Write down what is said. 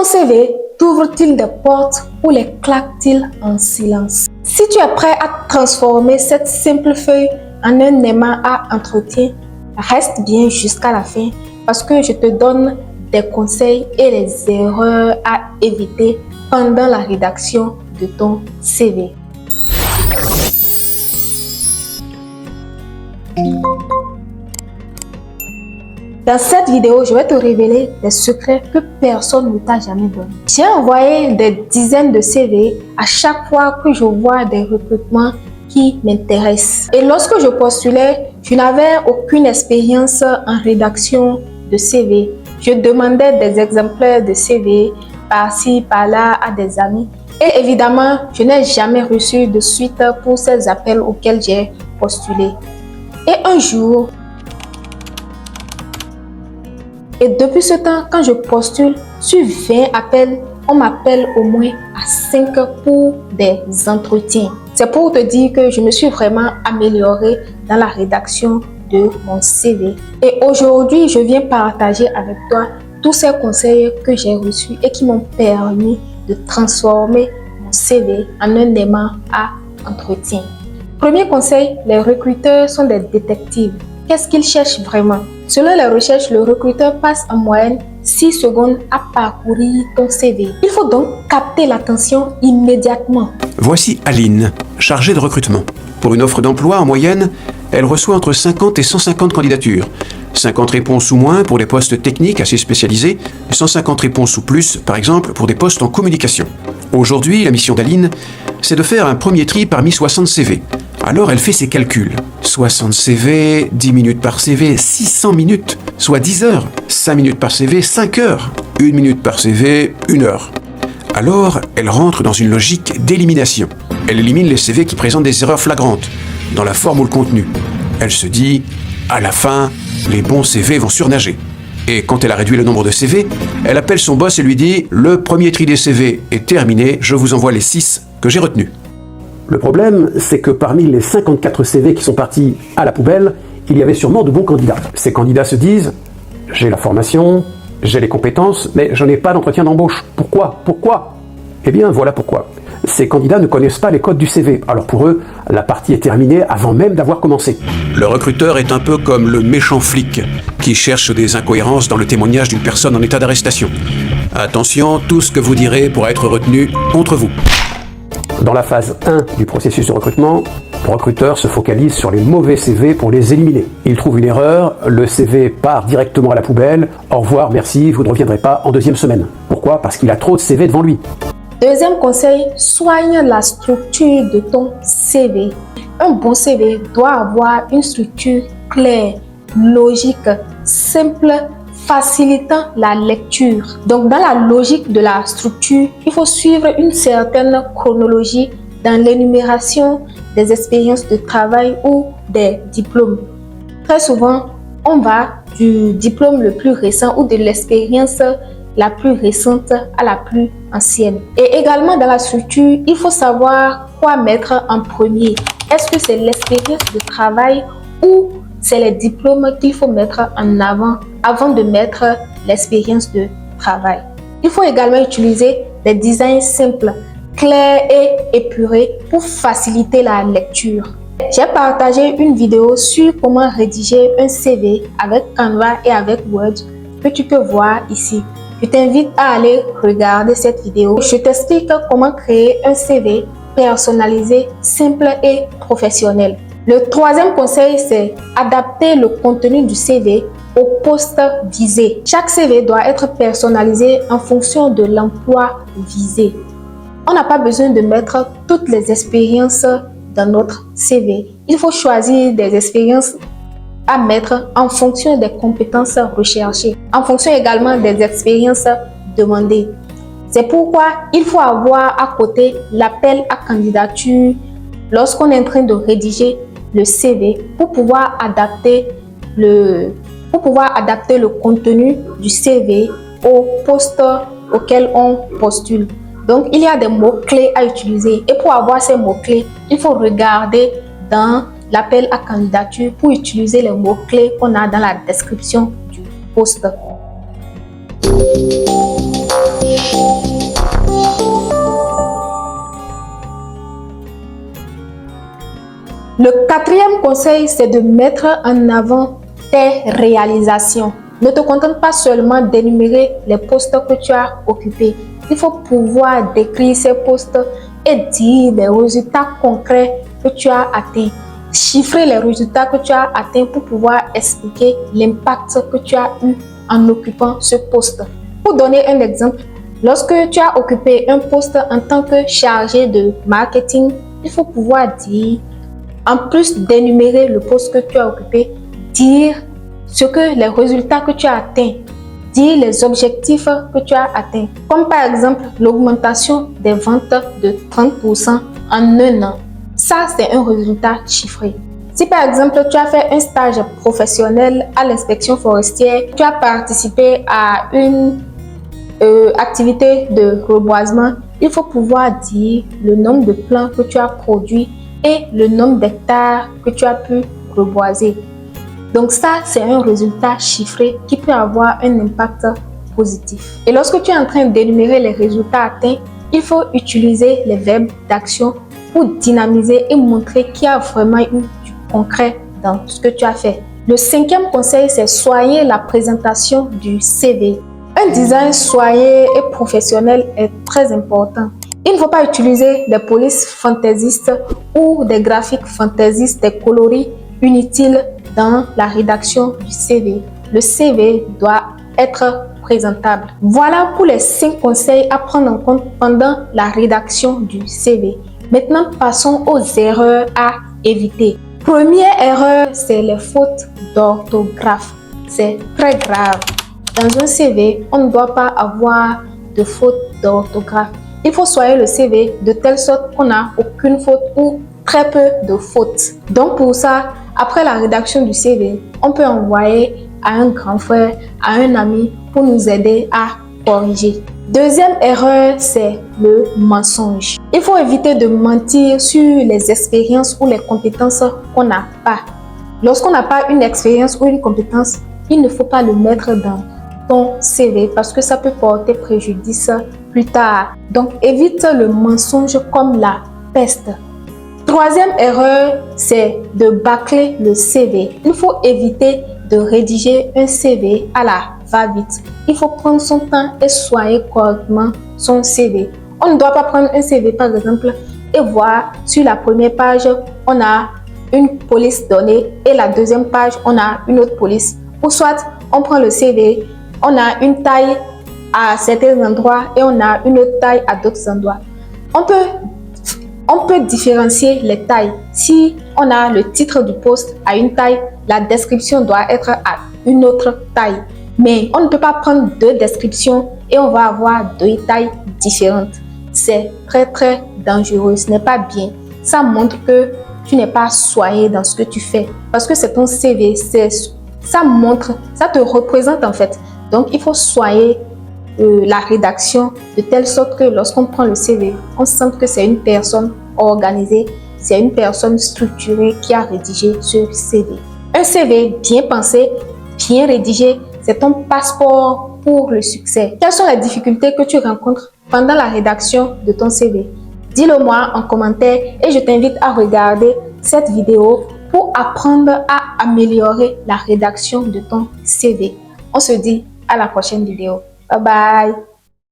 CV t'ouvre-t-il des portes ou les claque-t-il en silence? Si tu es prêt à transformer cette simple feuille en un aimant à entretien, reste bien jusqu'à la fin parce que je te donne des conseils et les erreurs à éviter pendant la rédaction de ton CV. Dans cette vidéo, je vais te révéler des secrets que personne ne t'a jamais donné. J'ai envoyé des dizaines de CV à chaque fois que je vois des recrutements qui m'intéressent. Et lorsque je postulais, je n'avais aucune expérience en rédaction de CV. Je demandais des exemplaires de CV par-ci, par-là à des amis. Et évidemment, je n'ai jamais reçu de suite pour ces appels auxquels j'ai postulé. Et un jour, et depuis ce temps, quand je postule, sur 20 appels, on m'appelle au moins à 5 pour des entretiens. C'est pour te dire que je me suis vraiment améliorée dans la rédaction de mon CV. Et aujourd'hui, je viens partager avec toi tous ces conseils que j'ai reçus et qui m'ont permis de transformer mon CV en un aimant à entretien. Premier conseil, les recruteurs sont des détectives. Qu'est-ce qu'ils cherchent vraiment? Selon les recherches, le recruteur passe en moyenne 6 secondes à parcourir ton CV. Il faut donc capter l'attention immédiatement. Voici Aline, chargée de recrutement. Pour une offre d'emploi, en moyenne, elle reçoit entre 50 et 150 candidatures. 50 réponses ou moins pour des postes techniques assez spécialisés, 150 réponses ou plus, par exemple, pour des postes en communication. Aujourd'hui, la mission d'Aline, c'est de faire un premier tri parmi 60 CV. Alors elle fait ses calculs. 60 CV, 10 minutes par CV, 600 minutes, soit 10 heures. 5 minutes par CV, 5 heures. 1 minute par CV, 1 heure. Alors, elle rentre dans une logique d'élimination. Elle élimine les CV qui présentent des erreurs flagrantes, dans la forme ou le contenu. Elle se dit, à la fin, les bons CV vont surnager. Et quand elle a réduit le nombre de CV, elle appelle son boss et lui dit « Le premier tri des CV est terminé, je vous envoie les 6 que j'ai retenus. » Le problème, c'est que parmi les 54 CV qui sont partis à la poubelle, il y avait sûrement de bons candidats. Ces candidats se disent « J'ai la formation, j'ai les compétences, mais je n'ai pas d'entretien d'embauche. Pourquoi ? Pourquoi ?» Eh bien, voilà pourquoi. Ces candidats ne connaissent pas les codes du CV. Alors pour eux, la partie est terminée avant même d'avoir commencé. Le recruteur est un peu comme le méchant flic qui cherche des incohérences dans le témoignage d'une personne en état d'arrestation. Attention, tout ce que vous direz pourra être retenu contre vous. Dans la phase 1 du processus de recrutement, le recruteur se focalise sur les mauvais CV pour les éliminer. Il trouve une erreur, le CV part directement à la poubelle. Au revoir, merci, vous ne reviendrez pas en deuxième semaine. Pourquoi ? Parce qu'il a trop de CV devant lui. Deuxième conseil, soigne la structure de ton CV. Un bon CV doit avoir une structure claire, logique, simple, facilitant la lecture. Donc, dans la logique de la structure, il faut suivre une certaine chronologie dans l'énumération des expériences de travail ou des diplômes. Très souvent, on va du diplôme le plus récent ou de l'expérience la plus récente à la plus ancienne. Et également dans la structure, il faut savoir quoi mettre en premier. Est-ce que c'est l'expérience de travail ou c'est les diplômes qu'il faut mettre en avant de mettre l'expérience de travail? Il faut également utiliser des designs simples, clairs et épurés pour faciliter la lecture. J'ai partagé une vidéo sur comment rédiger un CV avec Canva et avec Word que tu peux voir ici. Je t'invite à aller regarder cette vidéo. Je t'explique comment créer un CV personnalisé, simple et professionnel. Le troisième conseil, c'est adapter le contenu du CV au poste visé. Chaque CV doit être personnalisé en fonction de l'emploi visé. On n'a pas besoin de mettre toutes les expériences dans notre CV. Il faut choisir des expériences à mettre en fonction des compétences recherchées, en fonction également des expériences demandées. C'est pourquoi il faut avoir à côté l'appel à candidature lorsqu'on est en train de rédiger le CV pour pouvoir adapter le contenu du CV au poste auquel on postule. Donc, il y a des mots-clés à utiliser et pour avoir ces mots-clés, il faut regarder dans l'appel à candidature pour utiliser les mots-clés qu'on a dans la description du poste. Le quatrième conseil, c'est de mettre en avant tes réalisations. Ne te contente pas seulement d'énumérer les postes que tu as occupés. Il faut pouvoir décrire ces postes et dire les résultats concrets que tu as atteints. Chiffrer les résultats que tu as atteints pour pouvoir expliquer l'impact que tu as eu en occupant ce poste. Pour donner un exemple, lorsque tu as occupé un poste en tant que chargé de marketing, il faut pouvoir dire, en plus d'énumérer le poste que tu as occupé, dire les résultats que tu as atteints, dire les objectifs que tu as atteints, comme par exemple l'augmentation des ventes de 30% en un an. Ça, c'est un résultat chiffré. Si par exemple, tu as fait un stage professionnel à l'inspection forestière, tu as participé à une activité de reboisement, il faut pouvoir dire le nombre de plants que tu as produits et le nombre d'hectares que tu as pu reboiser. Donc ça, c'est un résultat chiffré qui peut avoir un impact positif. Et lorsque tu es en train d'énumérer les résultats atteints, il faut utiliser les verbes d'action pour dynamiser et montrer qu'il y a vraiment eu du concret dans ce que tu as fait. Le cinquième conseil, c'est soigner la présentation du CV. Un design soigné et professionnel est très important. Il ne faut pas utiliser des polices fantaisistes ou des graphiques fantaisistes, des coloris inutiles dans la rédaction du CV. Le CV doit être présentable. Voilà pour les 5 conseils à prendre en compte pendant la rédaction du CV. Maintenant, passons aux erreurs à éviter. Première erreur, c'est les fautes d'orthographe. C'est très grave. Dans un CV, on ne doit pas avoir de fautes d'orthographe. Il faut soigner le CV de telle sorte qu'on n'a aucune faute ou très peu de fautes. Donc pour ça, après la rédaction du CV, on peut envoyer à un grand frère, à un ami pour nous aider à corriger. Deuxième erreur, c'est le mensonge. Il faut éviter de mentir sur les expériences ou les compétences qu'on n'a pas. Lorsqu'on n'a pas une expérience ou une compétence, il ne faut pas le mettre dans ton CV parce que ça peut porter préjudice plus tard. Donc évite le mensonge comme la peste. Troisième erreur, c'est de bâcler le CV. Il faut éviter de rédiger un CV à la va-vite. Il faut prendre son temps et soigner correctement son CV. On ne doit pas prendre un CV par exemple et voir sur la première page, on a une police donnée et la deuxième page, on a une autre police. Ou soit, on prend le CV, on a une taille à certains endroits et on a une autre taille à d'autres endroits. On peut différencier les tailles. Si on a le titre du poste à une taille, la description doit être à une autre taille. Mais on ne peut pas prendre 2 descriptions et on va avoir 2 tailles différentes. C'est très dangereux, ce n'est pas bien. Ça montre que tu n'es pas soigné dans ce que tu fais. Parce que c'est ton CV, ça montre, ça te représente en fait. Donc il faut soigner la rédaction de telle sorte que lorsqu'on prend le CV, on sent que c'est une personne organisée, c'est une personne structurée qui a rédigé ce CV. Un CV bien pensé, bien rédigé, c'est ton passeport pour le succès. Quelles sont les difficultés que tu rencontres pendant la rédaction de ton CV? Dis-le-moi en commentaire et je t'invite à regarder cette vidéo pour apprendre à améliorer la rédaction de ton CV. On se dit à la prochaine vidéo. Bye bye.